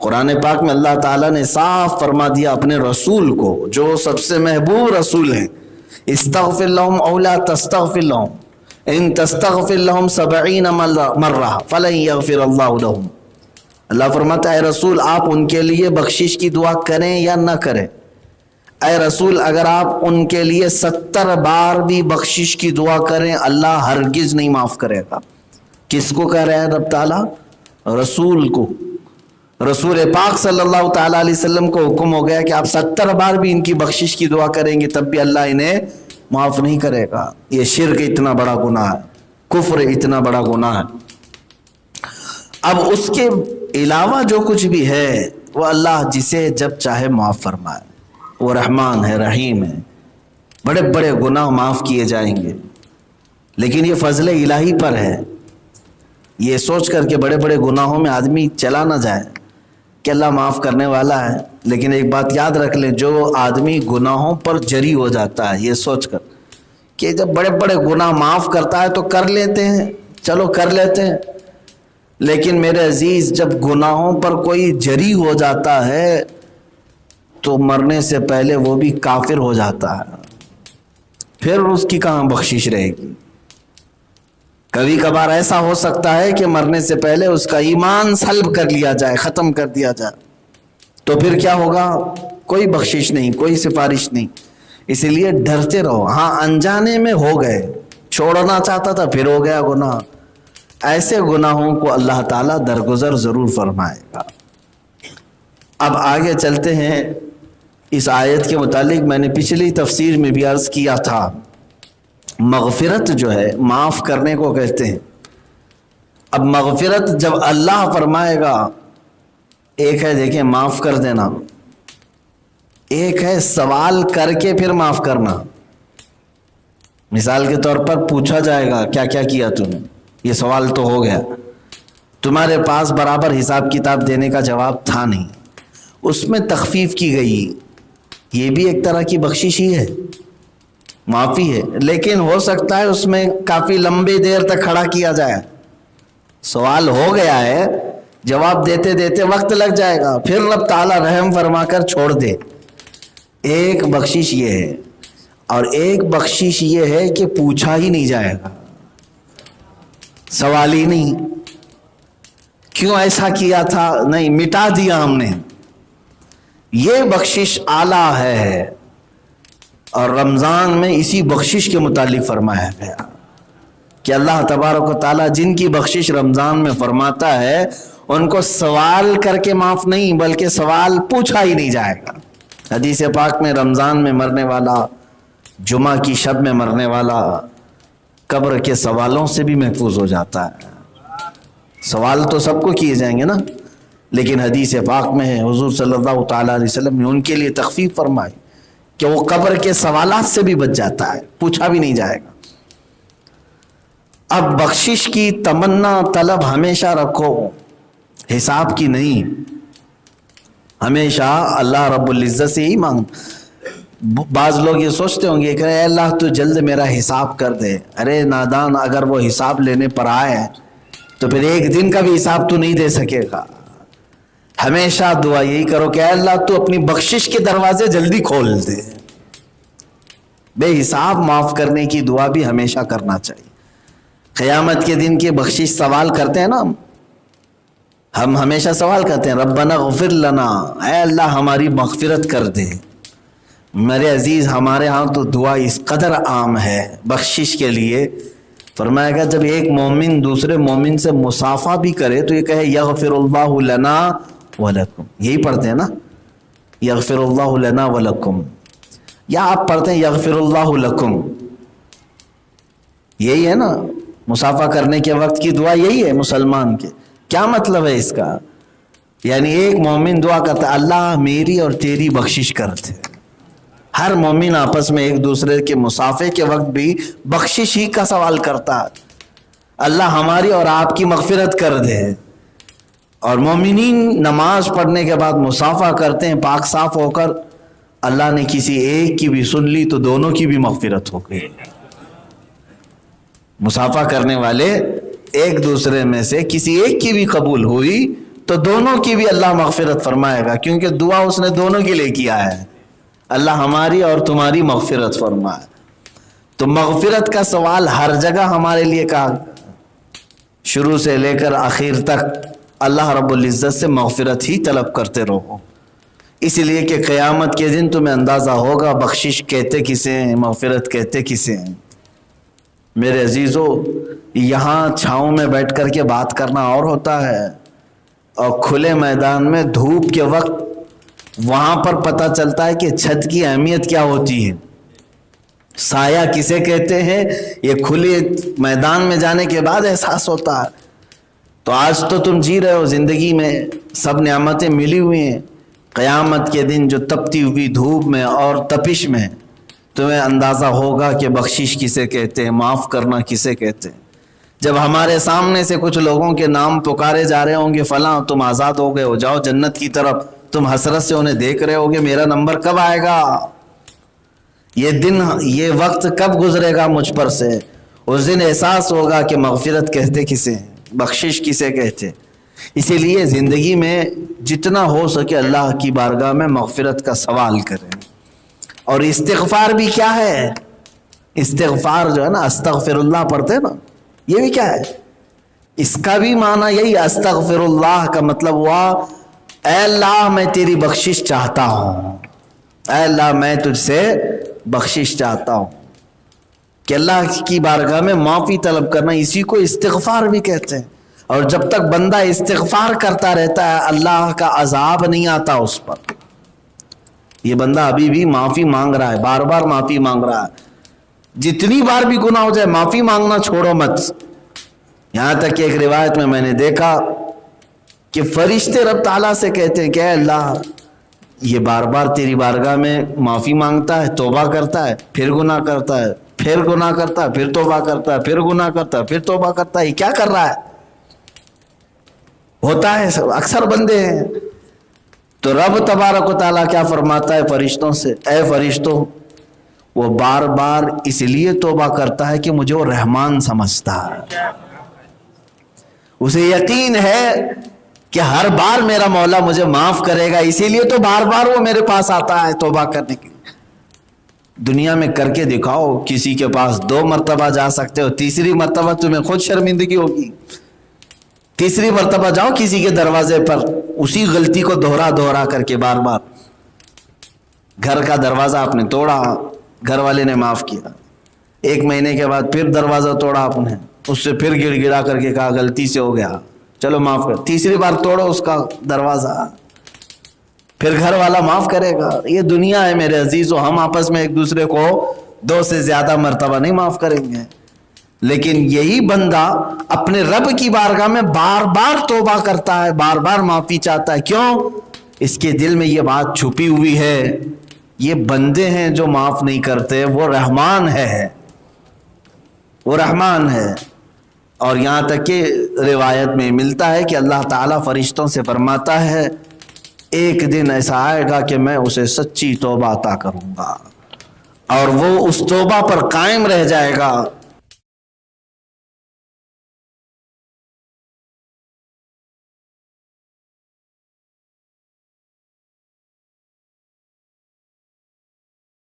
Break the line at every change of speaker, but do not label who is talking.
قرآن پاک میں اللہ تعالیٰ نے صاف فرما دیا اپنے رسول کو جو سب سے محبوب رسول ہیں، استغفر لهم او لا تستغفر لهم ان تستغفر لهم 70 مرہ فلن یغفر اللہ لهم۔ اللہ فرماتا ہے اے رسول آپ ان کے لیے بخشش کی دعا کریں یا نہ کریں، اے رسول اگر آپ ان کے لیے 70 بار بھی بخشش کی دعا کریں اللہ ہرگز نہیں معاف کرے گا۔ کس کو کہہ رہے ہیں رب تعالیٰ؟ رسول کو۔ رسول پاک صلی اللہ تعالیٰ علیہ وسلم کو حکم ہو گیا کہ آپ 70 بار بھی ان کی بخشش کی دعا کریں گے تب بھی اللہ انہیں معاف نہیں کرے گا۔ یہ شرک اتنا بڑا گناہ ہے، کفر اتنا بڑا گناہ ہے۔ اب اس کے علاوہ جو کچھ بھی ہے وہ اللہ جسے جب چاہے معاف فرمائے، وہ رحمان ہے، رحیم ہے، بڑے بڑے گناہ معاف کیے جائیں گے، لیکن یہ فضل الہی پر ہے۔ یہ سوچ کر کے بڑے بڑے گناہوں میں آدمی چلا نہ جائے کہ اللہ معاف کرنے والا ہے، لیکن ایک بات یاد رکھ لیں، جو آدمی گناہوں پر جری ہو جاتا ہے یہ سوچ کر کہ جب بڑے بڑے گناہ معاف کرتا ہے تو کر لیتے ہیں، چلو کر لیتے ہیں، لیکن میرے عزیز جب گناہوں پر کوئی جری ہو جاتا ہے تو مرنے سے پہلے وہ بھی کافر ہو جاتا ہے، پھر اس کی کہاں بخشش رہے گی؟ کبھی کبھار ایسا ہو سکتا ہے کہ مرنے سے پہلے اس کا ایمان سلب کر لیا جائے، ختم کر دیا جائے، تو پھر کیا ہوگا؟ کوئی بخشش نہیں، کوئی سفارش نہیں۔ اسی لیے ڈرتے رہو۔ ہاں انجانے میں ہو گئے، چھوڑنا چاہتا تھا پھر ہو گیا گناہ، ایسے گناہوں کو اللہ تعالیٰ درگزر ضرور فرمائے گا۔ اب آگے چلتے ہیں۔ اس آیت کے متعلق میں نے پچھلی تفسیر میں بھی عرض کیا تھا، مغفرت جو ہے معاف کرنے کو کہتے ہیں۔ اب مغفرت جب اللہ فرمائے گا، ایک ہے دیکھیں معاف کر دینا، ایک ہے سوال کر کے پھر معاف کرنا۔ مثال کے طور پر پوچھا جائے گا کیا کیا کیا تم نے، یہ سوال تو ہو گیا، تمہارے پاس برابر حساب کتاب دینے کا جواب تھا نہیں، اس میں تخفیف کی گئی، یہ بھی ایک طرح کی بخشش ہی ہے، معافی ہے، لیکن ہو سکتا ہے اس میں کافی لمبی دیر تک کھڑا کیا جائے۔ سوال ہو گیا ہے، جواب دیتے دیتے وقت لگ جائے گا، پھر رب تعالیٰ رحم فرما کر چھوڑ دے۔ ایک بخشش یہ ہے، اور ایک بخشش یہ ہے کہ پوچھا ہی نہیں جائے گا، سوال ہی نہیں، کیوں ایسا کیا تھا، نہیں، مٹا دیا ہم نے۔ یہ بخشش اعلیٰ ہے، اور رمضان میں اسی بخشش کے متعلق فرمایا گیا کہ اللہ تبارک و تعالیٰ جن کی بخشش رمضان میں فرماتا ہے ان کو سوال کر کے معاف نہیں بلکہ سوال پوچھا ہی نہیں جائے گا۔ حدیث پاک میں رمضان میں مرنے والا، جمعہ کی شب میں مرنے والا قبر کے سوالوں سے بھی محفوظ ہو جاتا ہے۔ سوال تو سب کو کیے جائیں گے نا، لیکن حدیث پاک میں ہے حضور صلی اللہ تعالیٰ علیہ وسلم نے ان کے لیے تخفیف فرمائی کہ وہ قبر کے سوالات سے بھی بچ جاتا ہے، پوچھا بھی نہیں جائے گا۔ اب بخشش کی تمنا طلب ہمیشہ رکھو، حساب کی نہیں، ہمیشہ اللہ رب العزت سے ہی مانگ۔ بعض لوگ یہ سوچتے ہوں گے کہ اے اللہ تو جلد میرا حساب کر دے۔ ارے نادان، اگر وہ حساب لینے پر آئے تو پھر ایک دن کا بھی حساب تو نہیں دے سکے گا۔ ہمیشہ دعا یہی کرو کہ اے اللہ تو اپنی بخشش کے دروازے جلدی کھول دے۔ بے حساب معاف کرنے کی دعا بھی ہمیشہ کرنا چاہیے۔ قیامت کے دن کی بخشش سوال کرتے ہیں نا، ہم ہمیشہ سوال کرتے ہیں ربنا اغفر لنا، اے اللہ ہماری مغفرت کر دے۔ میرے عزیز ہمارے ہاں تو دعا اس قدر عام ہے بخشش کے لیے، فرمایا گا جب ایک مومن دوسرے مومن سے مصافحہ بھی کرے تو یہ کہے یغفر اللہ لنا ولکم، یہی پڑھتے ہیں نا، یغفر اللہ لنا ولکم، یا آپ پڑھتے ہیں یغفر اللہ لکم، یہی ہے نا مصافحہ کرنے کے وقت کی دعا، یہی ہے مسلمان کے۔ کیا مطلب ہے اس کا؟ یعنی ایک مومن دعا کرتا ہے اللہ میری اور تیری بخشش کر دے۔ ہر مومن آپس میں ایک دوسرے کے مصافحے کے وقت بھی بخشش ہی کا سوال کرتا ہے، اللہ ہماری اور آپ کی مغفرت کر دے۔ اور مومنین نماز پڑھنے کے بعد مصافحہ کرتے ہیں پاک صاف ہو کر، اللہ نے کسی ایک کی بھی سن لی تو دونوں کی بھی مغفرت ہو گئی۔ مصافحہ کرنے والے ایک دوسرے میں سے کسی ایک کی بھی قبول ہوئی تو دونوں کی بھی اللہ مغفرت فرمائے گا، کیونکہ دعا اس نے دونوں کے لیے کیا ہے، اللہ ہماری اور تمہاری مغفرت فرمائے۔ تو مغفرت کا سوال ہر جگہ ہمارے لیے کہا، شروع سے لے کر آخر تک اللہ رب العزت سے مغفرت ہی طلب کرتے رہو، اس لیے کہ قیامت کے دن تمہیں اندازہ ہوگا بخشش کہتے کسے ہیں، مغفرت کہتے کسے ہیں۔ میرے عزیزو، یہاں چھاؤں میں بیٹھ کر کے بات کرنا اور ہوتا ہے، اور کھلے میدان میں دھوپ کے وقت وہاں پر پتہ چلتا ہے کہ چھت کی اہمیت کیا ہوتی ہے، سایہ کسے کہتے ہیں، یہ کھلے میدان میں جانے کے بعد احساس ہوتا ہے۔ تو آج تو تم جی رہے ہو زندگی میں، سب نعمتیں ملی ہوئی ہیں، قیامت کے دن جو تپتی ہوئی دھوپ میں اور تپش میں تمہیں اندازہ ہوگا کہ بخشش کسے کہتے ہیں، معاف کرنا کسے کہتے ہیں۔ جب ہمارے سامنے سے کچھ لوگوں کے نام پکارے جا رہے ہوں گے، فلاں تم آزاد ہو گئے ہو، جاؤ جنت کی طرف، تم حسرت سے انہیں دیکھ رہے ہوگے میرا نمبر کب آئے گا، یہ دن یہ وقت کب گزرے گا مجھ پر سے۔ اس دن احساس ہوگا کہ مغفرت کہتے کسے ہیں، بخشش کسے کہتے۔ اسی لیے زندگی میں جتنا ہو سکے اللہ کی بارگاہ میں مغفرت کا سوال کریں۔ اور استغفار بھی کیا ہے، استغفار جو ہے نا، استغفر اللہ پڑھتے ہیں نا، یہ بھی کیا ہے، اس کا بھی معنی یہی، استغفر اللہ کا مطلب ہوا اے اللہ میں تیری بخشش چاہتا ہوں، اے اللہ میں تجھ سے بخشش چاہتا ہوں، کہ اللہ کی بارگاہ میں معافی طلب کرنا، اسی کو استغفار بھی کہتے ہیں۔ اور جب تک بندہ استغفار کرتا رہتا ہے اللہ کا عذاب نہیں آتا اس پر۔ یہ بندہ ابھی بھی معافی مانگ رہا ہے، بار بار معافی مانگ رہا ہے، جتنی بار بھی گناہ ہو جائے معافی مانگنا چھوڑو مت۔ یہاں تک کہ ایک روایت میں نے دیکھا کہ فرشتے رب تعالیٰ سے کہتے ہیں کہ اے اللہ یہ بار بار تیری بارگاہ میں معافی مانگتا ہے، توبہ کرتا ہے، پھر گناہ کرتا ہے، پھر گناہ کرتا ہے، پھر توبہ کرتا ہے، پھر گناہ کرتا ہے، پھر توبہ کرتا ہے، یہ کیا کر رہا ہے؟ ہوتا ہے اکثر بندے ہیں۔ تو رب تبارک و تعالیٰ کیا فرماتا ہے فرشتوں سے، اے فرشتوں وہ بار بار اس لیے توبہ کرتا ہے کہ مجھے وہ رحمان سمجھتا ہے، اسے یقین ہے کہ ہر بار میرا مولا مجھے معاف کرے گا، اسی لیے تو بار بار وہ میرے پاس آتا ہے توبہ کرنے کے لیے۔ دنیا میں کر کے دکھاؤ، کسی کے پاس 2 مرتبہ جا سکتے ہو، تیسری مرتبہ تمہیں خود شرمندگی ہوگی۔ تیسری مرتبہ جاؤ کسی کے دروازے پر، اسی غلطی کو دہرا کر کے بار بار، گھر کا دروازہ آپ نے توڑا، گھر والے نے معاف کیا، 1 مہینے کے بعد پھر دروازہ توڑا آپ نے، اس سے پھر گڑ گڑا کر کے کہا غلطی سے ہو گیا چلو معاف کر، تیسری بار توڑو اس کا دروازہ، پھر گھر والا معاف کرے گا۔ یہ دنیا ہے میرے عزیزو، ہم آپس میں ایک دوسرے کو 2 سے زیادہ مرتبہ نہیں معاف کریں گے، لیکن یہی بندہ اپنے رب کی بارگاہ میں بار بار توبہ کرتا ہے، بار بار معافی چاہتا ہے۔ کیوں؟ اس کے دل میں یہ بات چھپی ہوئی ہے، یہ بندے ہیں جو معاف نہیں کرتے، وہ رحمان ہے، وہ رحمان ہے۔ اور یہاں تک کہ روایت میں ملتا ہے کہ اللہ تعالیٰ فرشتوں سے فرماتا ہے ایک دن ایسا آئے گا کہ میں اسے سچی توبہ عطا کروں گا، اور وہ اس توبہ پر قائم رہ جائے گا،